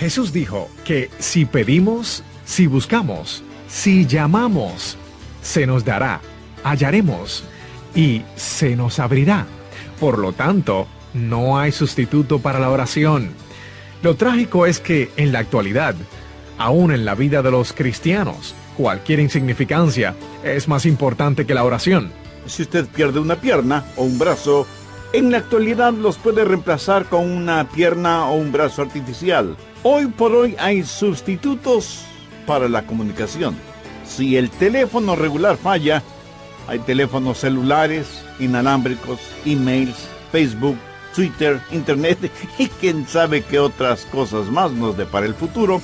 Jesús dijo que si pedimos, si buscamos, si llamamos, se nos dará, hallaremos y se nos abrirá. Por lo tanto, no hay sustituto para la oración. Lo trágico es que en la actualidad, aún en la vida de los cristianos, cualquier insignificancia es más importante que la oración. Si usted pierde una pierna o un brazo, en la actualidad los puede reemplazar con una pierna o un brazo artificial. Hoy por hoy hay sustitutos para la comunicación. Si el teléfono regular falla, hay teléfonos celulares, inalámbricos, emails, Facebook, Twitter, Internet y quién sabe qué otras cosas más nos depara el futuro.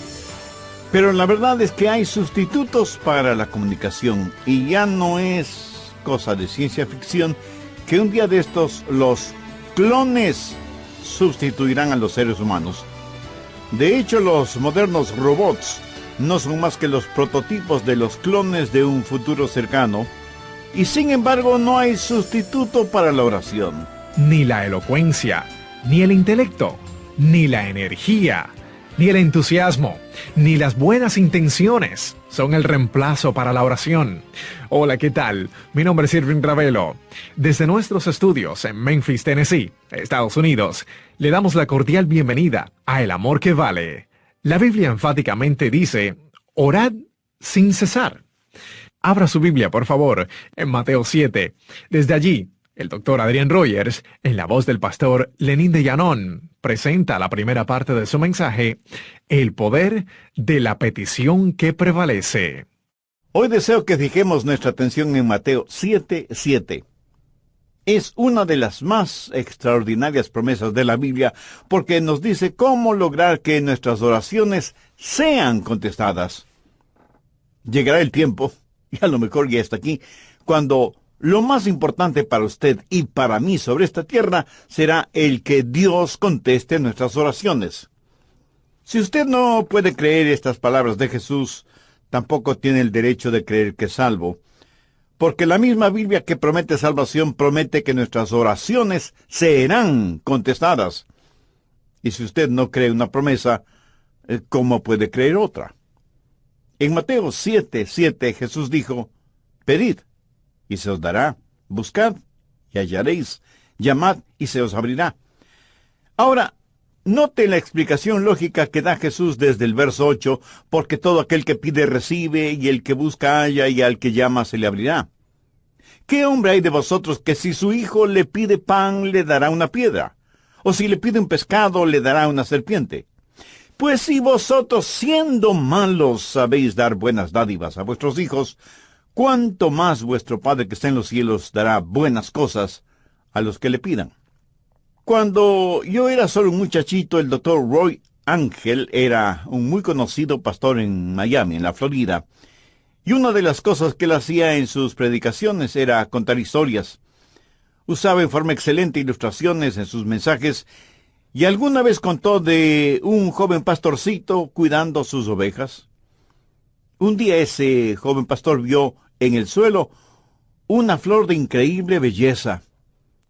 Pero la verdad es que hay sustitutos para la comunicación y ya no es cosa de ciencia ficción que un día de estos los clones sustituirán a los seres humanos. De hecho, los modernos robots no son más que los prototipos de los clones de un futuro cercano, y sin embargo no hay sustituto para la oración. Ni la elocuencia, ni el intelecto, ni la energía, ni el entusiasmo, ni las buenas intenciones son el reemplazo para la oración. Hola, ¿qué tal? Mi nombre es Irving Ravelo. Desde nuestros estudios en Memphis, Tennessee, Estados Unidos, le damos la cordial bienvenida a El Amor que Vale. La Biblia enfáticamente dice, orad sin cesar. Abra su Biblia, por favor, en Mateo 7. Desde allí, el doctor Adrian Rogers, en la voz del pastor Lenín de Llanón, presenta la primera parte de su mensaje, El poder de la petición que prevalece. Hoy deseo que fijemos nuestra atención en Mateo 7:7. Es una de las más extraordinarias promesas de la Biblia porque nos dice cómo lograr que nuestras oraciones sean contestadas. Llegará el tiempo, y a lo mejor ya está aquí, cuando lo más importante para usted y para mí sobre esta tierra será el que Dios conteste nuestras oraciones. Si usted no puede creer estas palabras de Jesús, tampoco tiene el derecho de creer que es salvo, porque la misma Biblia que promete salvación promete que nuestras oraciones serán contestadas. Y si usted no cree una promesa, ¿cómo puede creer otra? En Mateo 7:7 Jesús dijo, pedid, y se os dará, buscad, y hallaréis, llamad, y se os abrirá. Ahora, note la explicación lógica que da Jesús desde el verso 8, porque todo aquel que pide recibe, y el que busca halla, y al que llama se le abrirá. ¿Qué hombre hay de vosotros que si su hijo le pide pan, le dará una piedra? ¿O si le pide un pescado, le dará una serpiente? Pues si vosotros, siendo malos, sabéis dar buenas dádivas a vuestros hijos, ¿cuánto más vuestro Padre que está en los cielos dará buenas cosas a los que le pidan? Cuando yo era solo un muchachito, el doctor Roy Ángel era un muy conocido pastor en Miami, en la Florida. Y una de las cosas que él hacía en sus predicaciones era contar historias. Usaba en forma excelente ilustraciones en sus mensajes, y alguna vez contó de un joven pastorcito cuidando sus ovejas. Un día ese joven pastor vio en el suelo una flor de increíble belleza.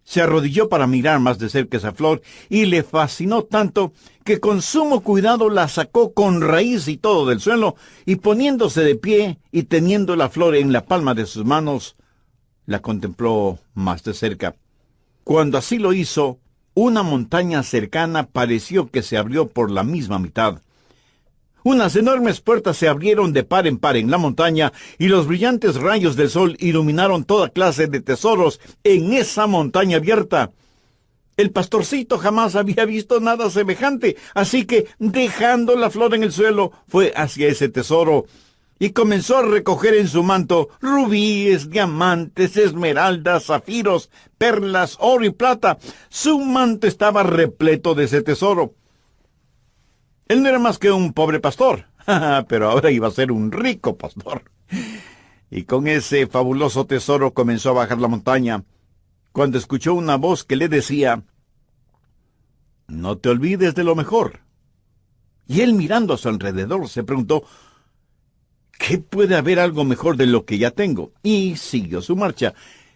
Se arrodilló para mirar más de cerca esa flor y le fascinó tanto que con sumo cuidado la sacó con raíz y todo del suelo y poniéndose de pie y teniendo la flor en la palma de sus manos, la contempló más de cerca. Cuando así lo hizo, una montaña cercana pareció que se abrió por la misma mitad. Unas enormes puertas se abrieron de par en par en la montaña y los brillantes rayos del sol iluminaron toda clase de tesoros en esa montaña abierta. El pastorcito jamás había visto nada semejante, así que, dejando la flor en el suelo, fue hacia ese tesoro y comenzó a recoger en su manto rubíes, diamantes, esmeraldas, zafiros, perlas, oro y plata. Su manto estaba repleto de ese tesoro. Él no era más que un pobre pastor, pero ahora iba a ser un rico pastor. Y con ese fabuloso tesoro comenzó a bajar la montaña, cuando escuchó una voz que le decía, «No te olvides de lo mejor». Y él, mirando a su alrededor, se preguntó, ¿qué puede haber algo mejor de lo que ya tengo? Y siguió su marcha,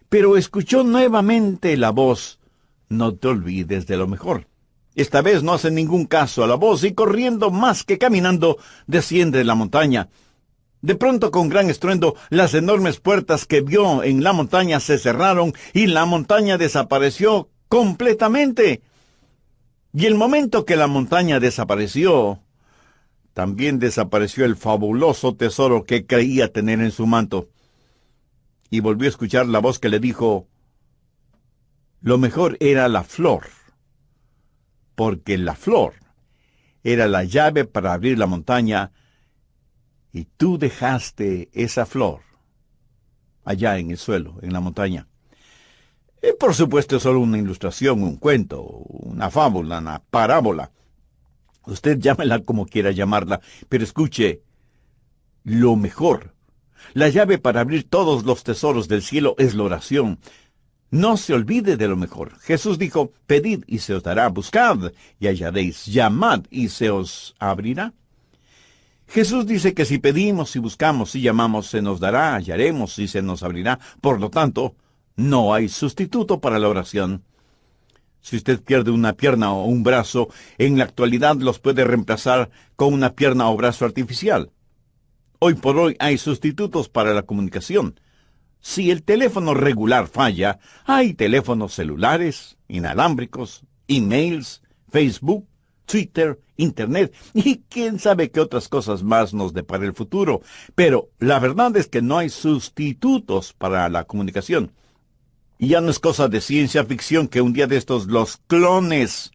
pero escuchó nuevamente la voz, «No te olvides de lo mejor». Esta vez no hace ningún caso a la voz y corriendo más que caminando, desciende de la montaña. De pronto, con gran estruendo, las enormes puertas que vio en la montaña se cerraron y la montaña desapareció completamente. Y el momento que la montaña desapareció, también desapareció el fabuloso tesoro que creía tener en su manto. Y volvió a escuchar la voz que le dijo, lo mejor era la flor, porque la flor era la llave para abrir la montaña, y tú dejaste esa flor allá en el suelo, en la montaña. Por supuesto, es solo una ilustración, un cuento, una fábula, una parábola. Usted llámela como quiera llamarla, pero escuche, lo mejor. La llave para abrir todos los tesoros del cielo es la oración. No se olvide de lo mejor. Jesús dijo, pedid y se os dará, buscad y hallaréis, llamad y se os abrirá. Jesús dice que si pedimos y buscamos y llamamos, se nos dará, hallaremos y se nos abrirá. Por lo tanto, no hay sustituto para la oración. Si usted pierde una pierna o un brazo, en la actualidad los puede reemplazar con una pierna o brazo artificial. Hoy por hoy hay sustitutos para la comunicación. Si el teléfono regular falla, hay teléfonos celulares, inalámbricos, emails, Facebook, Twitter, Internet y quién sabe qué otras cosas más nos depara el futuro. Pero la verdad es que no hay sustitutos para la comunicación. Y ya no es cosa de ciencia ficción que un día de estos los clones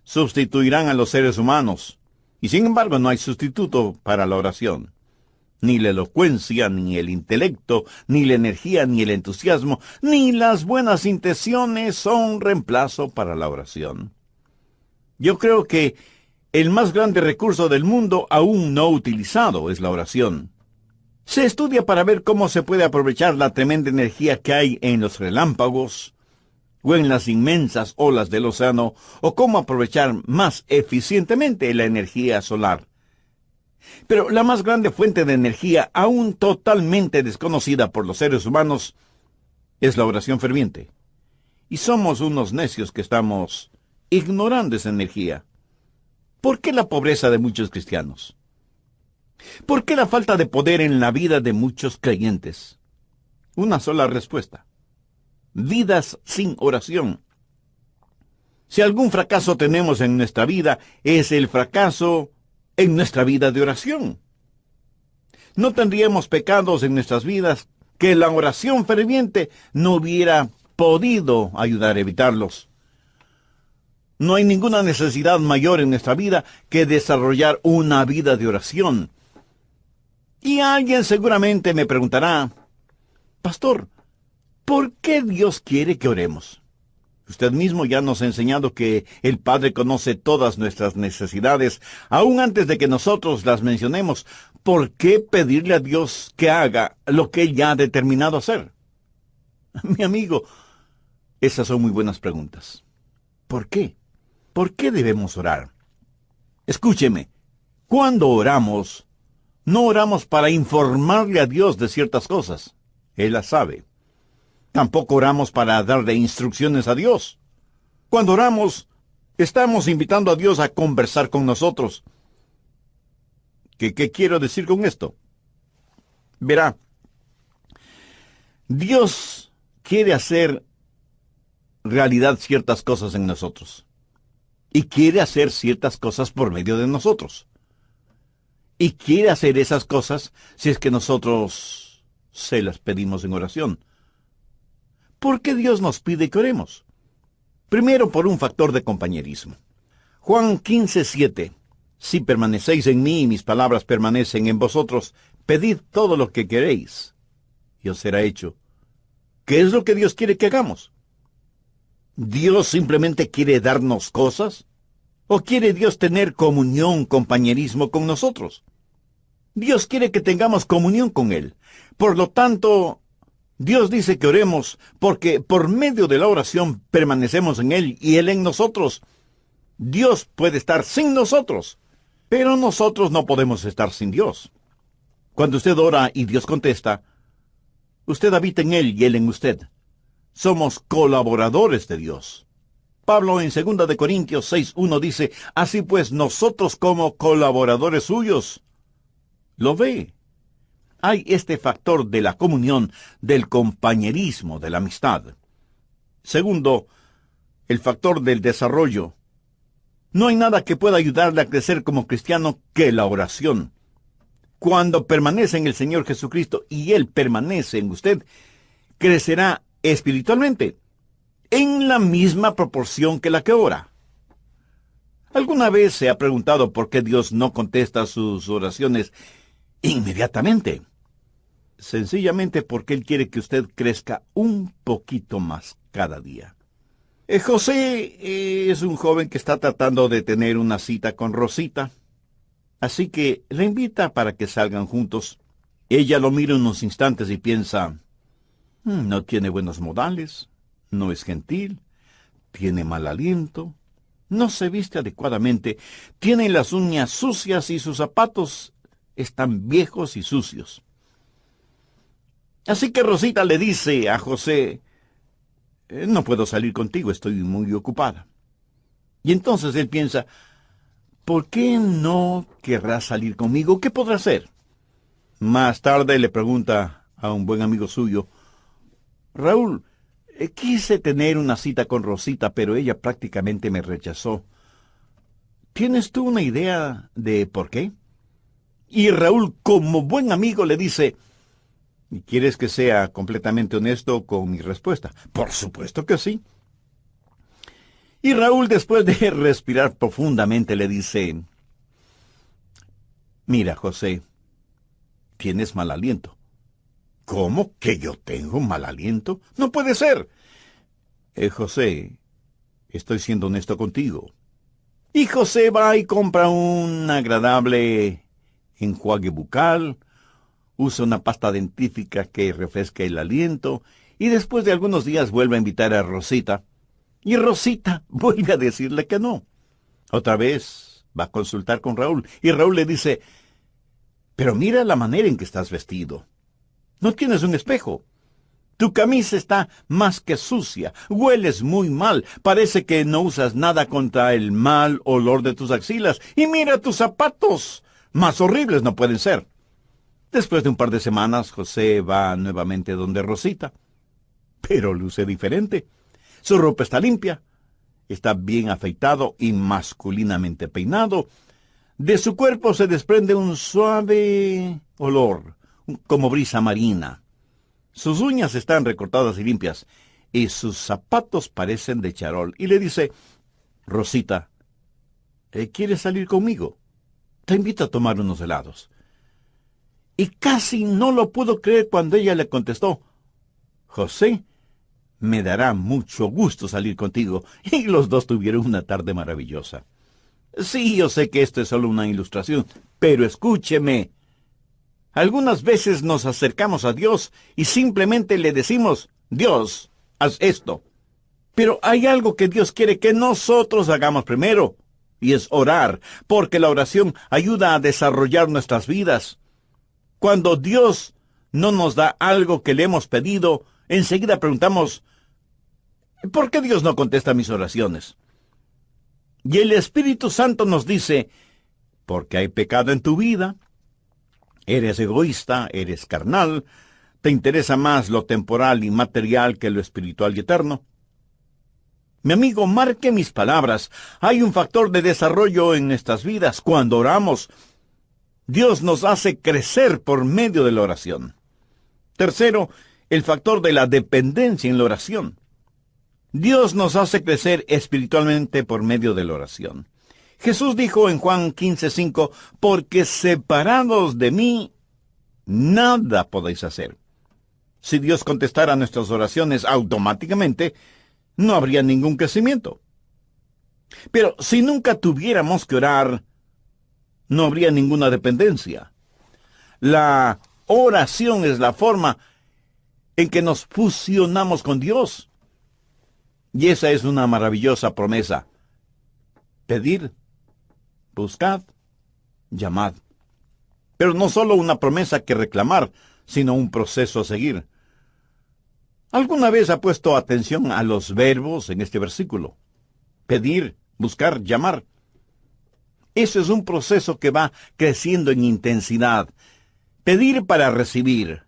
sustituirán a los seres humanos. Y sin embargo no hay sustituto para la oración. Ni la elocuencia, ni el intelecto, ni la energía, ni el entusiasmo, ni las buenas intenciones son reemplazo para la oración. Yo creo que el más grande recurso del mundo aún no utilizado es la oración. Se estudia para ver cómo se puede aprovechar la tremenda energía que hay en los relámpagos o en las inmensas olas del océano, o cómo aprovechar más eficientemente la energía solar. Pero la más grande fuente de energía, aún totalmente desconocida por los seres humanos, es la oración ferviente. Y somos unos necios que estamos ignorando esa energía. ¿Por qué la pobreza de muchos cristianos? ¿Por qué la falta de poder en la vida de muchos creyentes? Una sola respuesta. Vidas sin oración. Si algún fracaso tenemos en nuestra vida, es el fracaso en nuestra vida de oración. No tendríamos pecados en nuestras vidas que la oración ferviente no hubiera podido ayudar a evitarlos. No hay ninguna necesidad mayor en nuestra vida que desarrollar una vida de oración. Y alguien seguramente me preguntará, Pastor, ¿por qué Dios quiere que oremos? Usted mismo ya nos ha enseñado que el Padre conoce todas nuestras necesidades, aún antes de que nosotros las mencionemos. ¿Por qué pedirle a Dios que haga lo que Él ya ha determinado hacer? Mi amigo, esas son muy buenas preguntas. ¿Por qué? ¿Por qué debemos orar? Escúcheme, cuando oramos, no oramos para informarle a Dios de ciertas cosas. Él las sabe. Tampoco oramos para darle instrucciones a Dios. Cuando oramos, estamos invitando a Dios a conversar con nosotros. ¿Qué quiero decir con esto? Verá, Dios quiere hacer realidad ciertas cosas en nosotros. Y quiere hacer ciertas cosas por medio de nosotros. Y quiere hacer esas cosas si es que nosotros se las pedimos en oración. ¿Por qué Dios nos pide que oremos? Primero, por un factor de compañerismo. Juan 15:7. Si permanecéis en mí y mis palabras permanecen en vosotros, pedid todo lo que queréis, y os será hecho. ¿Qué es lo que Dios quiere que hagamos? ¿Dios simplemente quiere darnos cosas? ¿O quiere Dios tener comunión, compañerismo con nosotros? Dios quiere que tengamos comunión con Él. Por lo tanto, Dios dice que oremos porque por medio de la oración permanecemos en Él y Él en nosotros. Dios puede estar sin nosotros, pero nosotros no podemos estar sin Dios. Cuando usted ora y Dios contesta, usted habita en Él y Él en usted. Somos colaboradores de Dios. Pablo en 2 de Corintios 6:1 dice, así pues nosotros como colaboradores suyos. ¿Lo ve? Hay este factor de la comunión, del compañerismo, de la amistad. Segundo, el factor del desarrollo. No hay nada que pueda ayudarle a crecer como cristiano que la oración. Cuando permanece en el Señor Jesucristo y Él permanece en usted, crecerá espiritualmente en la misma proporción que la que ora. ¿Alguna vez se ha preguntado por qué Dios no contesta sus oraciones inmediatamente? Sencillamente porque Él quiere que usted crezca un poquito más cada día. José es un joven que está tratando de tener una cita con Rosita, así que la invita para que salgan juntos. Ella lo mira unos instantes y piensa, no tiene buenos modales, no es gentil, tiene mal aliento, no se viste adecuadamente, tiene las uñas sucias y sus zapatos están viejos y sucios. Así que Rosita le dice a José, no puedo salir contigo, estoy muy ocupada. Y entonces él piensa, ¿por qué no querrá salir conmigo? ¿Qué podrá hacer? Más tarde le pregunta a un buen amigo suyo, Raúl, quise tener una cita con Rosita, pero ella prácticamente me rechazó. ¿Tienes tú una idea de por qué? Y Raúl, como buen amigo, le dice, ¿y quieres que sea completamente honesto con mi respuesta? Por supuesto que sí. Y Raúl, después de respirar profundamente, le dice, mira, José, tienes mal aliento. ¿Cómo que yo tengo mal aliento? No puede ser. José, estoy siendo honesto contigo. Y José va y compra un agradable enjuague bucal, usa una pasta dentífrica que refresca el aliento, y después de algunos días vuelve a invitar a Rosita, y Rosita vuelve a decirle que no. Otra vez va a consultar con Raúl, y Raúl le dice, pero mira la manera en que estás vestido. No tienes un espejo. Tu camisa está más que sucia, hueles muy mal, parece que no usas nada contra el mal olor de tus axilas, y mira tus zapatos, más horribles no pueden ser. Después de un par de semanas, José va nuevamente donde Rosita, pero luce diferente. Su ropa está limpia, está bien afeitado y masculinamente peinado. De su cuerpo se desprende un suave olor, como brisa marina. Sus uñas están recortadas y limpias, y sus zapatos parecen de charol. Y le dice, Rosita, ¿quieres salir conmigo? Te invito a tomar unos helados. Y casi no lo pudo creer cuando ella le contestó, José, me dará mucho gusto salir contigo. Y los dos tuvieron una tarde maravillosa. Sí, yo sé que esto es solo una ilustración, pero escúcheme. Algunas veces nos acercamos a Dios y simplemente le decimos, Dios, haz esto. Pero hay algo que Dios quiere que nosotros hagamos primero, y es orar, porque la oración ayuda a desarrollar nuestras vidas. Cuando Dios no nos da algo que le hemos pedido, enseguida preguntamos, ¿por qué Dios no contesta mis oraciones? Y el Espíritu Santo nos dice, porque hay pecado en tu vida, eres egoísta, eres carnal, te interesa más lo temporal y material que lo espiritual y eterno. Mi amigo, marque mis palabras. Hay un factor de desarrollo en nuestras vidas. Cuando oramos, Dios nos hace crecer por medio de la oración. Tercero, el factor de la dependencia en la oración. Dios nos hace crecer espiritualmente por medio de la oración. Jesús dijo en Juan 15:5, porque separados de mí, nada podéis hacer. Si Dios contestara nuestras oraciones automáticamente, no habría ningún crecimiento. Pero si nunca tuviéramos que orar, no habría ninguna dependencia. La oración es la forma en que nos fusionamos con Dios. Y esa es una maravillosa promesa. Pedir, buscad, llamad. Pero no solo una promesa que reclamar, sino un proceso a seguir. ¿Alguna vez ha puesto atención a los verbos en este versículo? pedir, buscar, llamar. Eso es un proceso que va creciendo en intensidad. Pedir para recibir,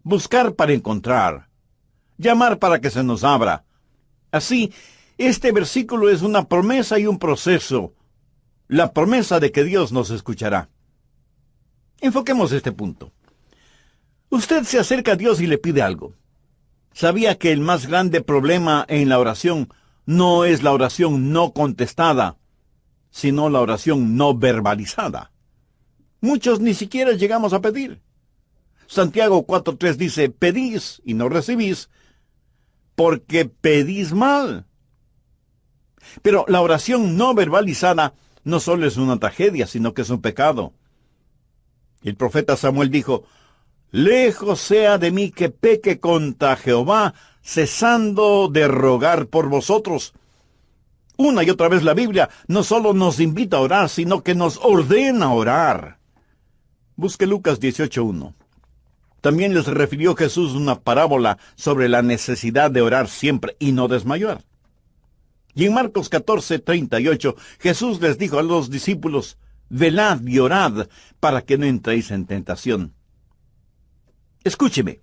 buscar para encontrar, llamar para que se nos abra. Así, este versículo es una promesa y un proceso. La promesa de que Dios nos escuchará. Enfoquemos este punto. Usted se acerca a Dios y le pide algo. ¿Sabía que el más grande problema en la oración no es la oración no contestada, sino la oración no verbalizada? Muchos ni siquiera llegamos a pedir. Santiago 4:3 dice, pedís y no recibís, porque pedís mal. Pero la oración no verbalizada no solo es una tragedia, sino que es un pecado. El profeta Samuel dijo, lejos sea de mí que peque contra Jehová, cesando de rogar por vosotros. Una y otra vez la Biblia no solo nos invita a orar, sino que nos ordena orar. Busque Lucas 18:1. También les refirió Jesús una parábola sobre la necesidad de orar siempre y no desmayar. Y en Marcos 14:38, Jesús les dijo a los discípulos, velad y orad para que no entréis en tentación. Escúcheme,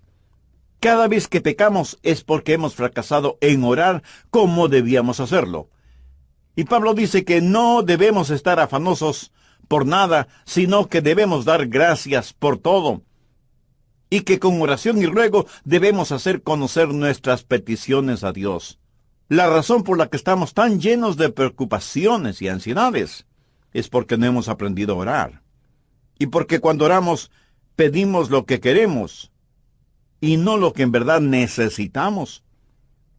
cada vez que pecamos es porque hemos fracasado en orar como debíamos hacerlo. Y Pablo dice que no debemos estar afanosos por nada, sino que debemos dar gracias por todo. Y que con oración y ruego debemos hacer conocer nuestras peticiones a Dios. La razón por la que estamos tan llenos de preocupaciones y ansiedades es porque no hemos aprendido a orar. Y porque cuando oramos, pedimos lo que queremos y no lo que en verdad necesitamos.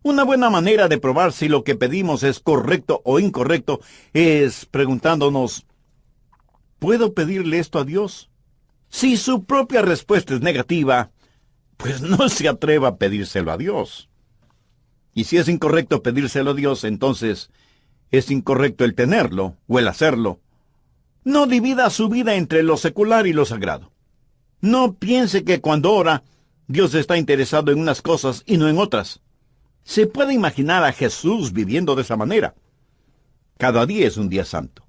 Una buena manera de probar si lo que pedimos es correcto o incorrecto es preguntándonos, ¿puedo pedirle esto a Dios? Si su propia respuesta es negativa, pues no se atreva a pedírselo a Dios. Y si es incorrecto pedírselo a Dios, entonces es incorrecto el tenerlo o el hacerlo. No divida su vida entre lo secular y lo sagrado. No piense que cuando ora, Dios está interesado en unas cosas y no en otras. Se puede imaginar a Jesús viviendo de esa manera. Cada día es un día santo.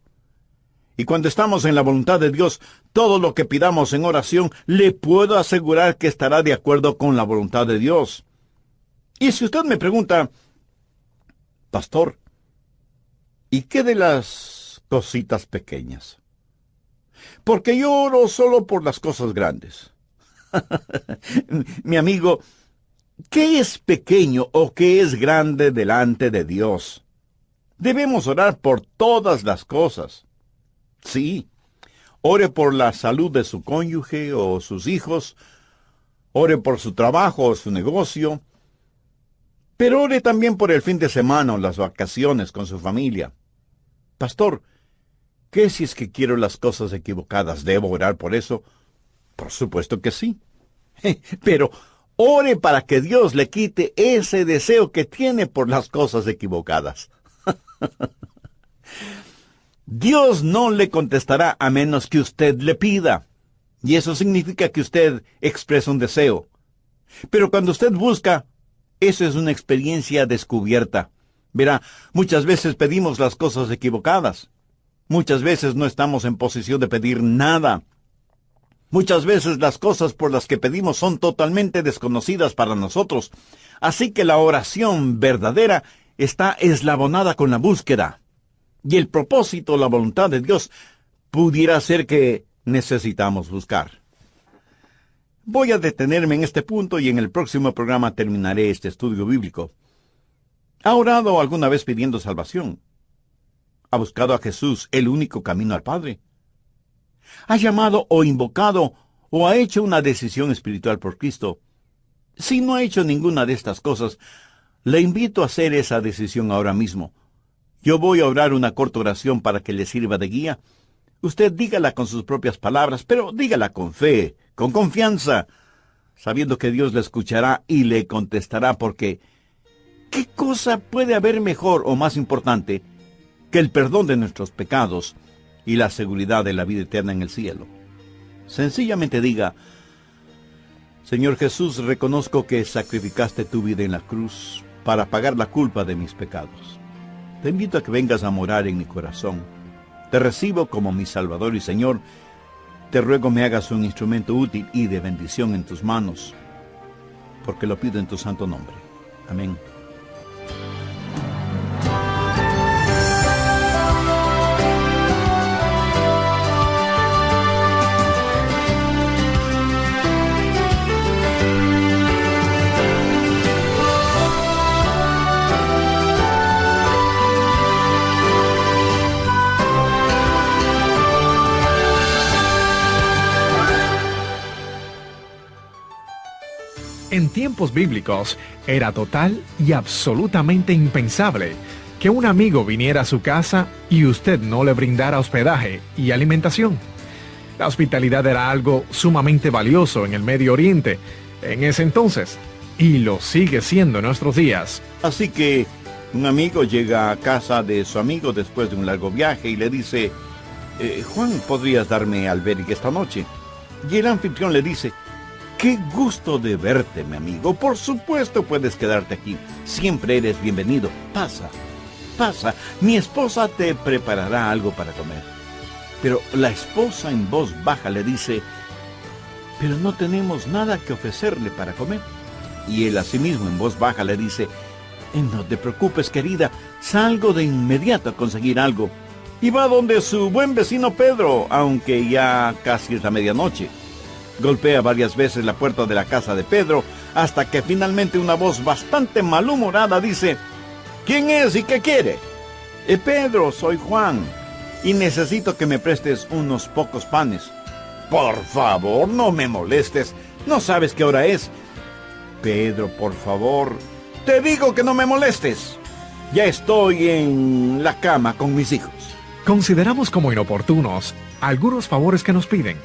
Y cuando estamos en la voluntad de Dios, todo lo que pidamos en oración, le puedo asegurar que estará de acuerdo con la voluntad de Dios. Y si usted me pregunta, pastor, ¿y qué de las cositas pequeñas? Porque yo oro solo por las cosas grandes. Mi amigo, ¿qué es pequeño o qué es grande delante de Dios? Debemos orar por todas las cosas. Sí, ore por la salud de su cónyuge o sus hijos, ore por su trabajo o su negocio, pero ore también por el fin de semana o las vacaciones con su familia. Pastor, ¿qué si es que quiero las cosas equivocadas? ¿Debo orar por eso? Por supuesto que sí. Pero ore para que Dios le quite ese deseo que tiene por las cosas equivocadas. Dios no le contestará a menos que usted le pida. Y eso significa que usted expresa un deseo. Pero cuando usted busca, eso es una experiencia descubierta. Verá, muchas veces pedimos las cosas equivocadas. Muchas veces no estamos en posición de pedir nada. Muchas veces las cosas por las que pedimos son totalmente desconocidas para nosotros. Así que la oración verdadera está eslabonada con la búsqueda. Y el propósito, la voluntad de Dios, pudiera ser que necesitamos buscar. Voy a detenerme en este punto y en el próximo programa terminaré este estudio bíblico. ¿Ha orado alguna vez pidiendo salvación? ¿Ha buscado a Jesús, el único camino al Padre? ¿Ha llamado o invocado o ha hecho una decisión espiritual por Cristo? Si no ha hecho ninguna de estas cosas, le invito a hacer esa decisión ahora mismo. Yo voy a orar una corta oración para que le sirva de guía. Usted dígala con sus propias palabras, pero dígala con fe, con confianza, sabiendo que Dios le escuchará y le contestará, porque ¿qué cosa puede haber mejor o más importante que el perdón de nuestros pecados y la seguridad de la vida eterna en el cielo? Sencillamente diga, Señor Jesús, reconozco que sacrificaste tu vida en la cruz para pagar la culpa de mis pecados. te invito a que vengas a morar en mi corazón. Te recibo como mi Salvador y Señor. Te ruego me hagas un instrumento útil y de bendición en tus manos, porque lo pido en tu santo nombre. Amén. En tiempos bíblicos era total y absolutamente impensable que un amigo viniera a su casa y usted no le brindara hospedaje y alimentación. La hospitalidad era algo sumamente valioso en el Medio Oriente en ese entonces, y lo sigue siendo en nuestros días. Así que un amigo llega a casa de su amigo después de un largo viaje y le dice, Juan, ¿podrías darme albergue esta noche? Y el anfitrión le dice, qué gusto de verte, mi amigo. Por supuesto puedes quedarte aquí. Siempre eres bienvenido. Pasa, pasa. Mi esposa te preparará algo para comer. Pero la esposa en voz baja le dice, pero no tenemos nada que ofrecerle para comer. Y él asimismo en voz baja le dice, no te preocupes, querida. Salgo de inmediato a conseguir algo. Y va donde su buen vecino Pedro, aunque ya casi es la medianoche. Golpea varias veces la puerta de la casa de Pedro, hasta que finalmente una voz bastante malhumorada dice, ¿quién es y qué quiere? Pedro, soy Juan, y necesito que me prestes unos pocos panes. Por favor, no me molestes, ¿no sabes qué hora es? Pedro, por favor, te digo que no me molestes. Ya estoy en la cama con mis hijos. Consideramos como inoportunos algunos favores que nos piden.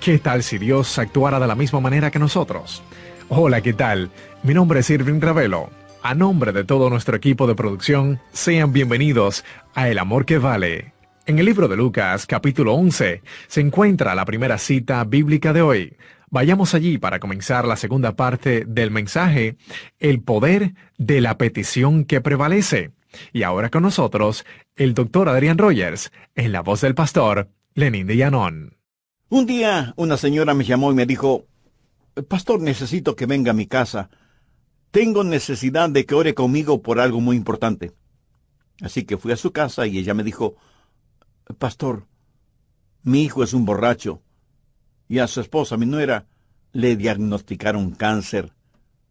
¿Qué tal si Dios actuara de la misma manera que nosotros? Hola, ¿qué tal? Mi nombre es Irving Ravelo. A nombre de todo nuestro equipo de producción, sean bienvenidos a El Amor que Vale. En el libro de Lucas, capítulo 11, se encuentra la primera cita bíblica de hoy. Vayamos allí para comenzar la segunda parte del mensaje, el poder de la petición que prevalece. Y ahora con nosotros, el doctor Adrián Rogers, en la voz del pastor Lenín de Llanón. Un día una señora me llamó y me dijo, pastor, necesito que venga a mi casa. Tengo necesidad de que ore conmigo por algo muy importante. Así que fui a su casa y ella me dijo, pastor, mi hijo es un borracho y a su esposa, mi nuera, le diagnosticaron cáncer.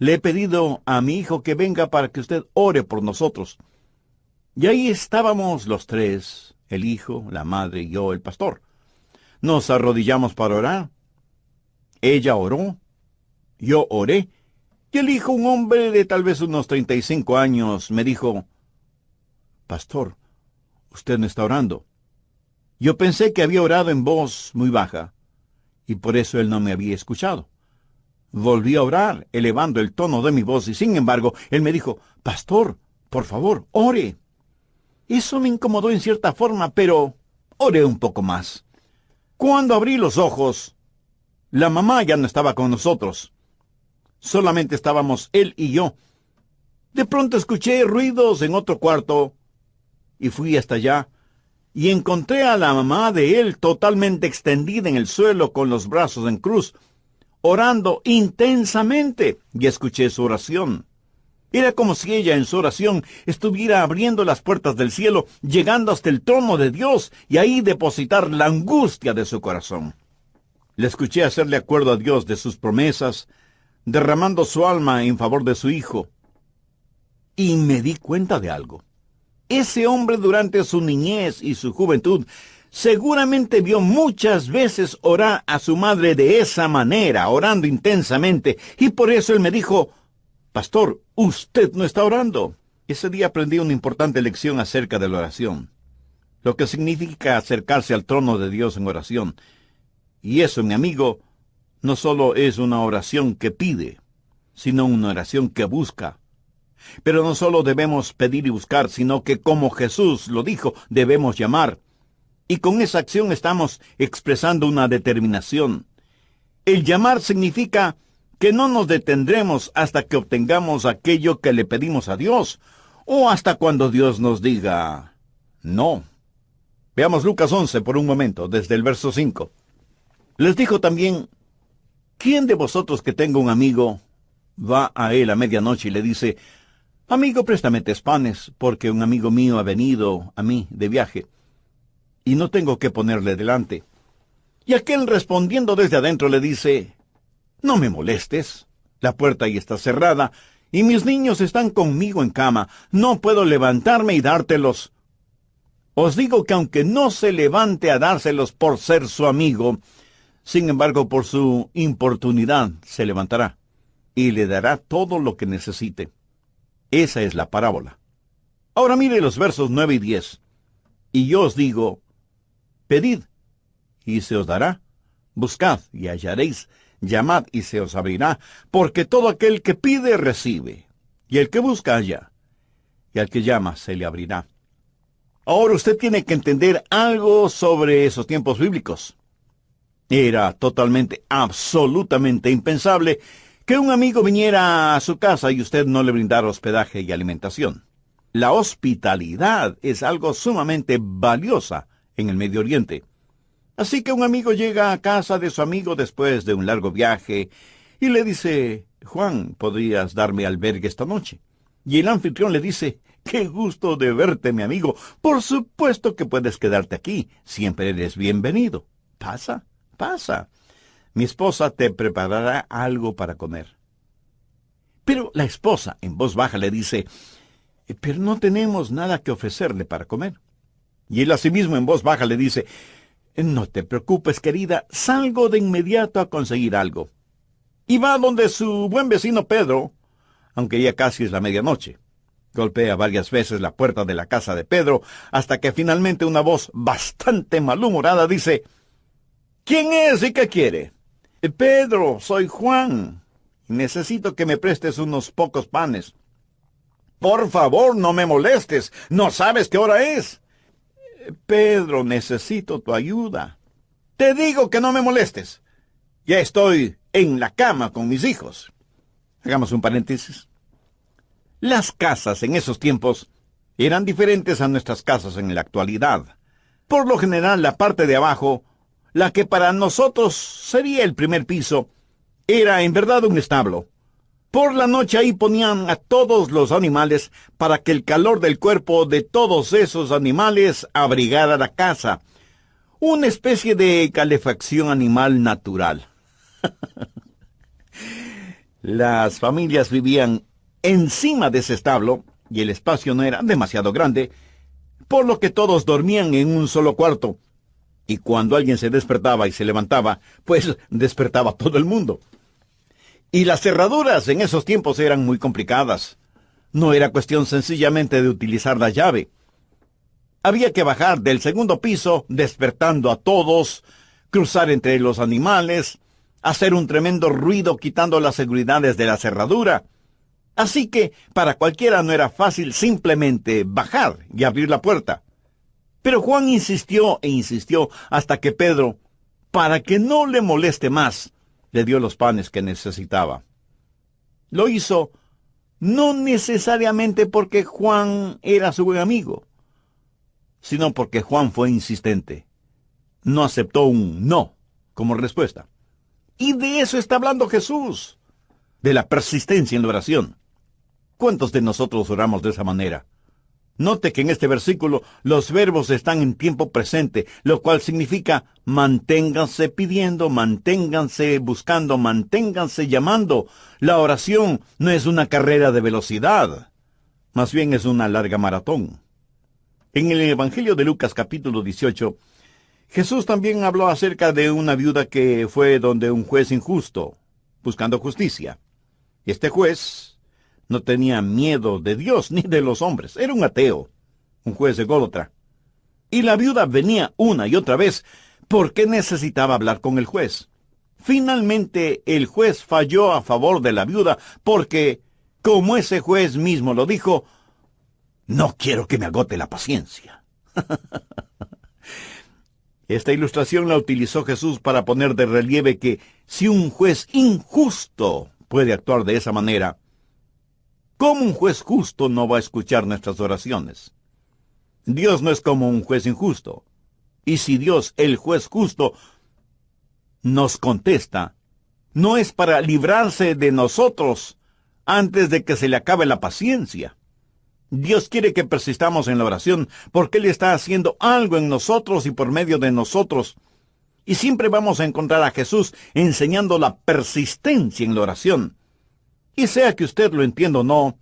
Le he pedido a mi hijo que venga para que usted ore por nosotros. Y ahí estábamos los tres, el hijo, la madre y yo, el pastor. Nos arrodillamos para orar. Ella oró, yo oré, y el hijo, un hombre de tal vez unos 35 años, me dijo, pastor, usted no está orando. Yo pensé que había orado en voz muy baja, y por eso él no me había escuchado. Volví a orar, elevando el tono de mi voz, y sin embargo, él me dijo, pastor, por favor, ore. Eso me incomodó en cierta forma, pero oré un poco más. Cuando abrí los ojos, la mamá ya no estaba con nosotros. Solamente estábamos él y yo. De pronto escuché ruidos en otro cuarto y fui hasta allá y encontré a la mamá de él totalmente extendida en el suelo con los brazos en cruz, orando intensamente, y escuché su oración. Era como si ella en su oración estuviera abriendo las puertas del cielo, llegando hasta el trono de Dios y ahí depositar la angustia de su corazón. Le escuché hacerle acuerdo a Dios de sus promesas, derramando su alma en favor de su hijo. Y me di cuenta de algo. Ese hombre durante su niñez y su juventud seguramente vio muchas veces orar a su madre de esa manera, orando intensamente, y por eso él me dijo, pastor, usted no está orando. Ese día aprendí una importante lección acerca de la oración, lo que significa acercarse al trono de Dios en oración. Y eso, mi amigo, no solo es una oración que pide, sino una oración que busca. Pero no solo debemos pedir y buscar, sino que, como Jesús lo dijo, debemos llamar. Y con esa acción estamos expresando una determinación. El llamar significa que no nos detendremos hasta que obtengamos aquello que le pedimos a Dios, o hasta cuando Dios nos diga no. Veamos Lucas 11 por un momento, desde el verso 5. Les dijo también: ¿quién de vosotros que tenga un amigo va a él a medianoche y le dice: amigo, préstame 3 panes, porque un amigo mío ha venido a mí de viaje, y no tengo que ponerle delante? Y aquel, respondiendo desde adentro, le dice: no me molestes, la puerta ya está cerrada, y mis niños están conmigo en cama, no puedo levantarme y dártelos. Os digo que aunque no se levante a dárselos por ser su amigo, sin embargo por su importunidad se levantará, y le dará todo lo que necesite. Esa es la parábola. Ahora mire los versos 9 y 10. Y yo os digo: pedid, y se os dará; buscad, y hallaréis; llamad, y se os abrirá. Porque todo aquel que pide, recibe; y el que busca, halla; y al que llama, se le abrirá. Ahora usted tiene que entender algo sobre esos tiempos bíblicos. Era totalmente, absolutamente impensable que un amigo viniera a su casa y usted no le brindara hospedaje y alimentación. La hospitalidad es algo sumamente valiosa en el Medio Oriente. Así que un amigo llega a casa de su amigo después de un largo viaje y le dice: Juan, ¿podrías darme albergue esta noche? Y el anfitrión le dice: qué gusto de verte, mi amigo. Por supuesto que puedes quedarte aquí. Siempre eres bienvenido. Pasa, pasa. Mi esposa te preparará algo para comer. Pero la esposa, en voz baja, le dice: pero no tenemos nada que ofrecerle para comer. Y él asimismo, en voz baja, le dice: no te preocupes, querida, salgo de inmediato a conseguir algo. Y va donde su buen vecino Pedro, aunque ya casi es la medianoche. Golpea varias veces la puerta de la casa de Pedro, hasta que finalmente una voz bastante malhumorada dice: ¿quién es y qué quiere? Pedro, soy Juan. Necesito que me prestes unos pocos panes. Por favor, no me molestes. ¿No sabes qué hora es? Pedro, necesito tu ayuda. Te digo que no me molestes. Ya estoy en la cama con mis hijos. Hagamos un paréntesis. Las casas en esos tiempos eran diferentes a nuestras casas en la actualidad. Por lo general, la parte de abajo, la que para nosotros sería el primer piso, era en verdad un establo. Por la noche ahí ponían a todos los animales para que el calor del cuerpo de todos esos animales abrigara la casa. Una especie de calefacción animal natural. Las familias vivían encima de ese establo y el espacio no era demasiado grande, por lo que todos dormían en un solo cuarto. Y cuando alguien se despertaba y se levantaba, pues despertaba todo el mundo. Y las cerraduras en esos tiempos eran muy complicadas. No era cuestión sencillamente de utilizar la llave. Había que bajar del segundo piso, despertando a todos, cruzar entre los animales, hacer un tremendo ruido quitando las seguridades de la cerradura. Así que para cualquiera no era fácil simplemente bajar y abrir la puerta. Pero Juan insistió e insistió hasta que Pedro, para que no le moleste más, le dio los panes que necesitaba. Lo hizo no necesariamente porque Juan era su buen amigo, sino porque Juan fue insistente. No aceptó un no como respuesta. Y de eso está hablando Jesús, de la persistencia en la oración. ¿Cuántos de nosotros oramos de esa manera? Note que en este versículo los verbos están en tiempo presente, lo cual significa manténganse pidiendo, manténganse buscando, manténganse llamando. La oración no es una carrera de velocidad, más bien es una larga maratón. En el Evangelio de Lucas capítulo 18, Jesús también habló acerca de una viuda que fue donde un juez injusto, buscando justicia. Este juez no tenía miedo de Dios ni de los hombres. Era un ateo, un juez ególatra. Y la viuda venía una y otra vez porque necesitaba hablar con el juez. Finalmente, el juez falló a favor de la viuda porque, como ese juez mismo lo dijo, no quiero que me agote la paciencia. Esta ilustración la utilizó Jesús para poner de relieve que si un juez injusto puede actuar de esa manera, ¿Cómo un juez justo no va a escuchar nuestras oraciones? Dios no es como un juez injusto. Y si Dios, el juez justo, nos contesta, no es para librarse de nosotros antes de que se le acabe la paciencia. Dios quiere que persistamos en la oración porque Él está haciendo algo en nosotros y por medio de nosotros. Y siempre vamos a encontrar a Jesús enseñando la persistencia en la oración. Y sea que usted lo entienda o no,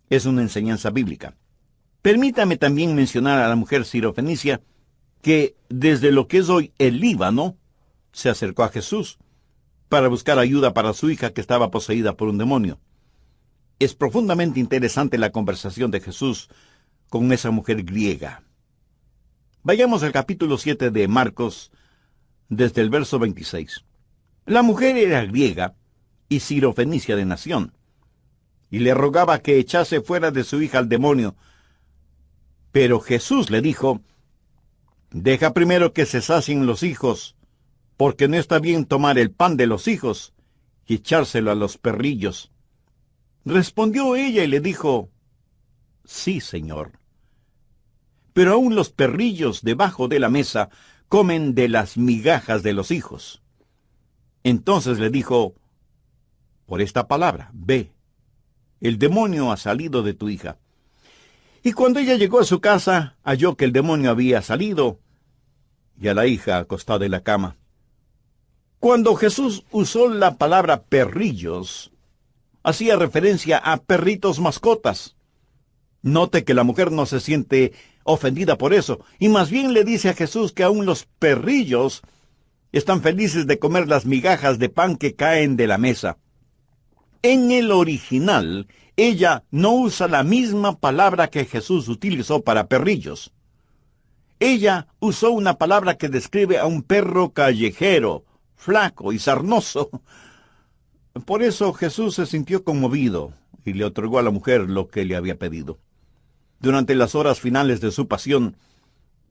es una enseñanza bíblica. Permítame también mencionar a la mujer sirofenicia que desde lo que es hoy el Líbano se acercó a Jesús para buscar ayuda para su hija que estaba poseída por un demonio. Es profundamente interesante la conversación de Jesús con esa mujer griega. Vayamos al capítulo 7 de Marcos, desde el verso 26. La mujer era griega y sirofenicia de nación, y le rogaba que echase fuera de su hija al demonio. Pero Jesús le dijo, deja primero que se sacien los hijos, porque no está bien tomar el pan de los hijos y echárselo a los perrillos. Respondió ella y le dijo, sí, Señor. Pero aún los perrillos debajo de la mesa comen de las migajas de los hijos. Entonces le dijo, por esta palabra, ve, el demonio ha salido de tu hija. Y cuando ella llegó a su casa, halló que el demonio había salido, y a la hija acostada en la cama. Cuando Jesús usó la palabra perrillos, hacía referencia a perritos mascotas. Note que la mujer no se siente ofendida por eso, y más bien le dice a Jesús que aún los perrillos están felices de comer las migajas de pan que caen de la mesa. En el original, ella no usa la misma palabra que Jesús utilizó para perrillos. Ella usó una palabra que describe a un perro callejero, flaco y sarnoso. Por eso Jesús se sintió conmovido y le otorgó a la mujer lo que le había pedido. Durante las horas finales de su pasión,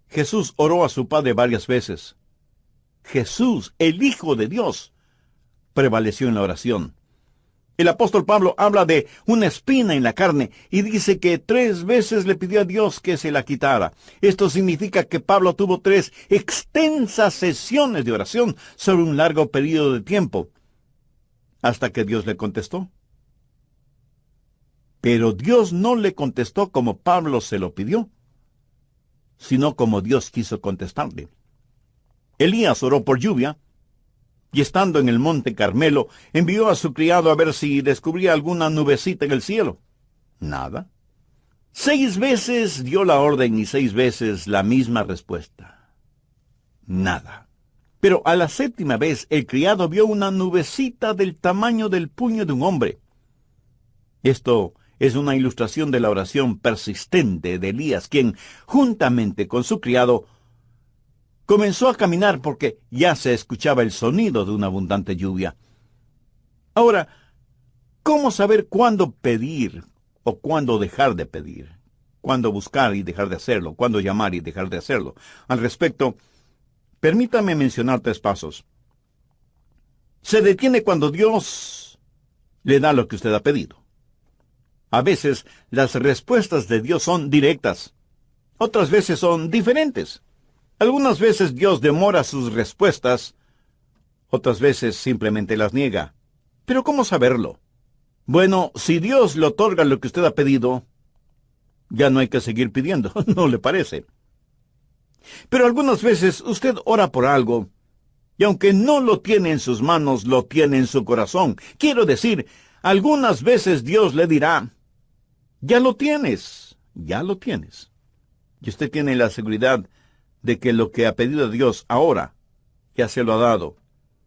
Jesús oró a su Padre varias veces. Jesús, el Hijo de Dios, prevaleció en la oración. El apóstol Pablo habla de una espina en la carne y dice que 3 veces le pidió a Dios que se la quitara. Esto significa que Pablo tuvo 3 extensas sesiones de oración sobre un largo periodo de tiempo, hasta que Dios le contestó. Pero Dios no le contestó como Pablo se lo pidió, sino como Dios quiso contestarle. Elías oró por lluvia, y estando en el monte Carmelo, envió a su criado a ver si descubría alguna nubecita en el cielo. Nada. 6 veces dio la orden y 6 veces la misma respuesta. Nada. Pero a la 7ª vez el criado vio una nubecita del tamaño del puño de un hombre. Esto es una ilustración de la oración persistente de Elías, quien, juntamente con su criado, comenzó a caminar porque ya se escuchaba el sonido de una abundante lluvia. Ahora, ¿cómo saber cuándo pedir o cuándo dejar de pedir? ¿Cuándo buscar y dejar de hacerlo? ¿Cuándo llamar y dejar de hacerlo? Al respecto, permítame mencionar 3 pasos. Se detiene cuando Dios le da lo que usted ha pedido. A veces las respuestas de Dios son directas. Otras veces son diferentes. Algunas veces Dios demora sus respuestas. Otras veces simplemente las niega. ¿Pero cómo saberlo? Bueno, si Dios le otorga lo que usted ha pedido, ya no hay que seguir pidiendo, ¿no le parece? Pero algunas veces usted ora por algo, y aunque no lo tiene en sus manos, lo tiene en su corazón. Quiero decir, algunas veces Dios le dirá, ya lo tienes, ya lo tienes. Y usted tiene la seguridad de que lo que ha pedido a Dios ahora, ya se lo ha dado.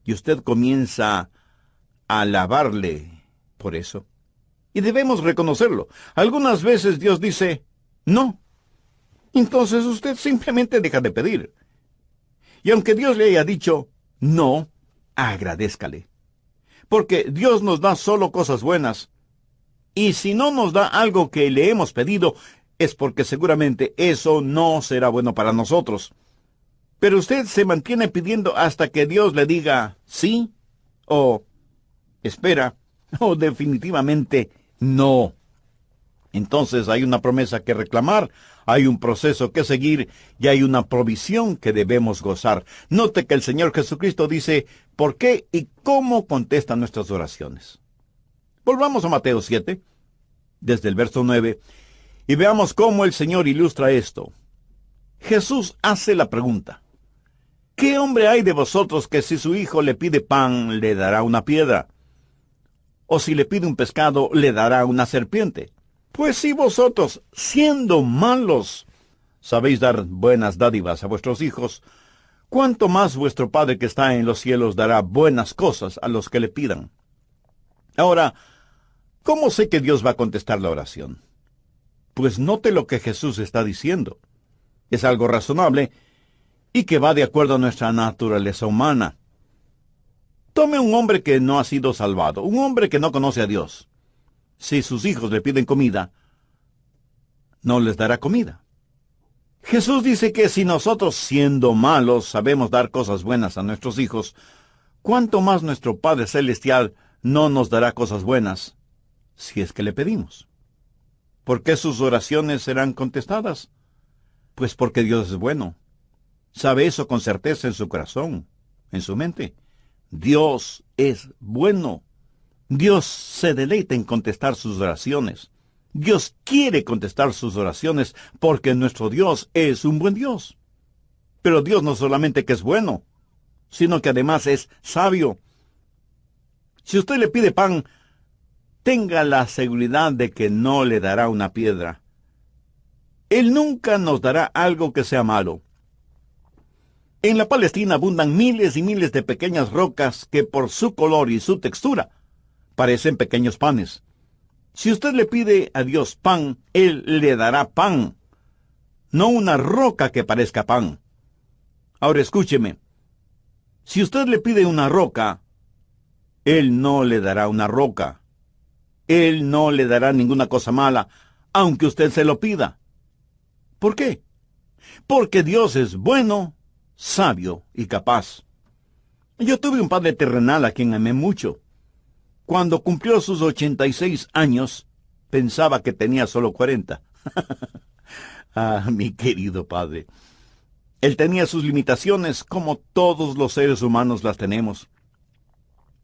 Y usted comienza a alabarle por eso. Y debemos reconocerlo. Algunas veces Dios dice, no. Entonces usted simplemente deja de pedir. Y aunque Dios le haya dicho, no, agradézcale. Porque Dios nos da solo cosas buenas. Y si no nos da algo que le hemos pedido, es porque seguramente eso no será bueno para nosotros. Pero usted se mantiene pidiendo hasta que Dios le diga sí, o espera, o definitivamente no. Entonces hay una promesa que reclamar, hay un proceso que seguir y hay una provisión que debemos gozar. Note que el Señor Jesucristo dice por qué y cómo contesta nuestras oraciones. Volvamos a Mateo 7, desde el verso 9, y veamos cómo el Señor ilustra esto. Jesús hace la pregunta: ¿qué hombre hay de vosotros que si su hijo le pide pan, le dará una piedra? ¿O si le pide un pescado, le dará una serpiente? Pues si vosotros, siendo malos, sabéis dar buenas dádivas a vuestros hijos, ¿cuánto más vuestro Padre que está en los cielos dará buenas cosas a los que le pidan? Ahora, ¿cómo sé que Dios va a contestar la oración? Pues note lo que Jesús está diciendo. Es algo razonable y que va de acuerdo a nuestra naturaleza humana. Tome un hombre que no ha sido salvado, un hombre que no conoce a Dios. Si sus hijos le piden comida, no les dará comida. Jesús dice que si nosotros, siendo malos, sabemos dar cosas buenas a nuestros hijos, ¿cuánto más nuestro Padre Celestial no nos dará cosas buenas si es que le pedimos? ¿Por qué sus oraciones serán contestadas? Pues porque Dios es bueno. Sabe eso con certeza en su corazón, en su mente. Dios es bueno. Dios se deleita en contestar sus oraciones. Dios quiere contestar sus oraciones porque nuestro Dios es un buen Dios. Pero Dios no solamente que es bueno, sino que además es sabio. Si usted le pide pan, tenga la seguridad de que no le dará una piedra. Él nunca nos dará algo que sea malo. En la Palestina abundan miles y miles de pequeñas rocas que por su color y su textura parecen pequeños panes. Si usted le pide a Dios pan, Él le dará pan, no una roca que parezca pan. Ahora escúcheme. Si usted le pide una roca, Él no le dará una roca. Él no le dará ninguna cosa mala, aunque usted se lo pida. ¿Por qué? Porque Dios es bueno, sabio y capaz. Yo tuve un padre terrenal a quien amé mucho. Cuando cumplió sus 86 años, pensaba que tenía solo 40. Ah, mi querido padre. Él tenía sus limitaciones como todos los seres humanos las tenemos.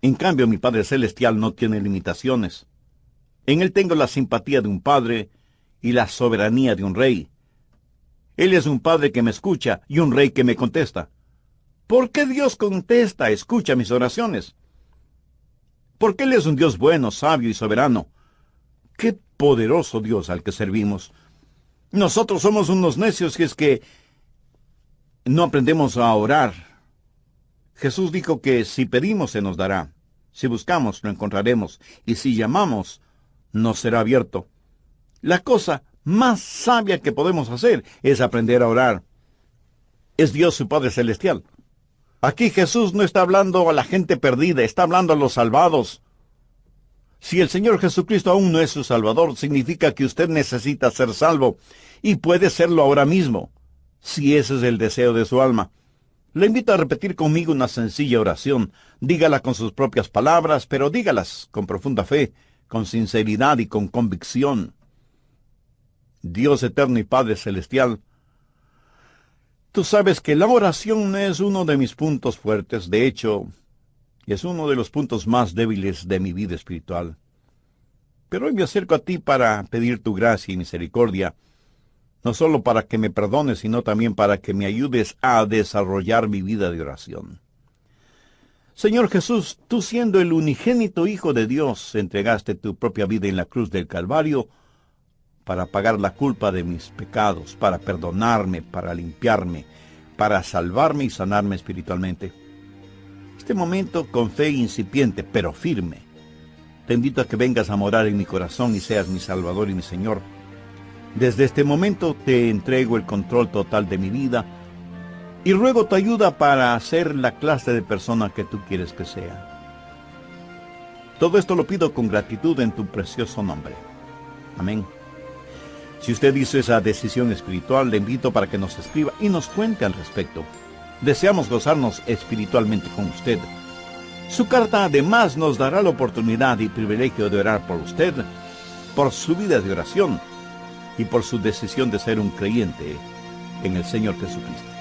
En cambio, mi Padre Celestial no tiene limitaciones. En Él tengo la simpatía de un padre y la soberanía de un rey. Él es un padre que me escucha y un rey que me contesta. ¿Por qué Dios contesta, escucha mis oraciones? Porque Él es un Dios bueno, sabio y soberano. ¡Qué poderoso Dios al que servimos! Nosotros somos unos necios que es que no aprendemos a orar. Jesús dijo que si pedimos se nos dará, si buscamos lo encontraremos, y si llamamos nos será abierto. La cosa más sabia que podemos hacer es aprender a orar. Es Dios su Padre Celestial. Aquí Jesús no está hablando a la gente perdida, está hablando a los salvados. Si el Señor Jesucristo aún no es su Salvador, significa que usted necesita ser salvo, y puede serlo ahora mismo, si ese es el deseo de su alma. Le invito a repetir conmigo una sencilla oración. Dígala con sus propias palabras, pero dígalas con profunda fe, con sinceridad y con convicción. Dios eterno y Padre Celestial, tú sabes que la oración es uno de mis puntos fuertes. De hecho, es uno de los puntos más débiles de mi vida espiritual. Pero hoy me acerco a ti para pedir tu gracia y misericordia, no solo para que me perdones, sino también para que me ayudes a desarrollar mi vida de oración. Señor Jesús, tú siendo el unigénito Hijo de Dios, entregaste tu propia vida en la cruz del Calvario para pagar la culpa de mis pecados, para perdonarme, para limpiarme, para salvarme y sanarme espiritualmente. Este momento, con fe incipiente, pero firme, te invito a que vengas a morar en mi corazón y seas mi Salvador y mi Señor. Desde este momento te entrego el control total de mi vida y ruego tu ayuda para ser la clase de persona que tú quieres que sea. Todo esto lo pido con gratitud en tu precioso nombre. Amén. Si usted hizo esa decisión espiritual, le invito para que nos escriba y nos cuente al respecto. Deseamos gozarnos espiritualmente con usted. Su carta además nos dará la oportunidad y privilegio de orar por usted por su vida de oración y por su decisión de ser un creyente en el Señor Jesucristo.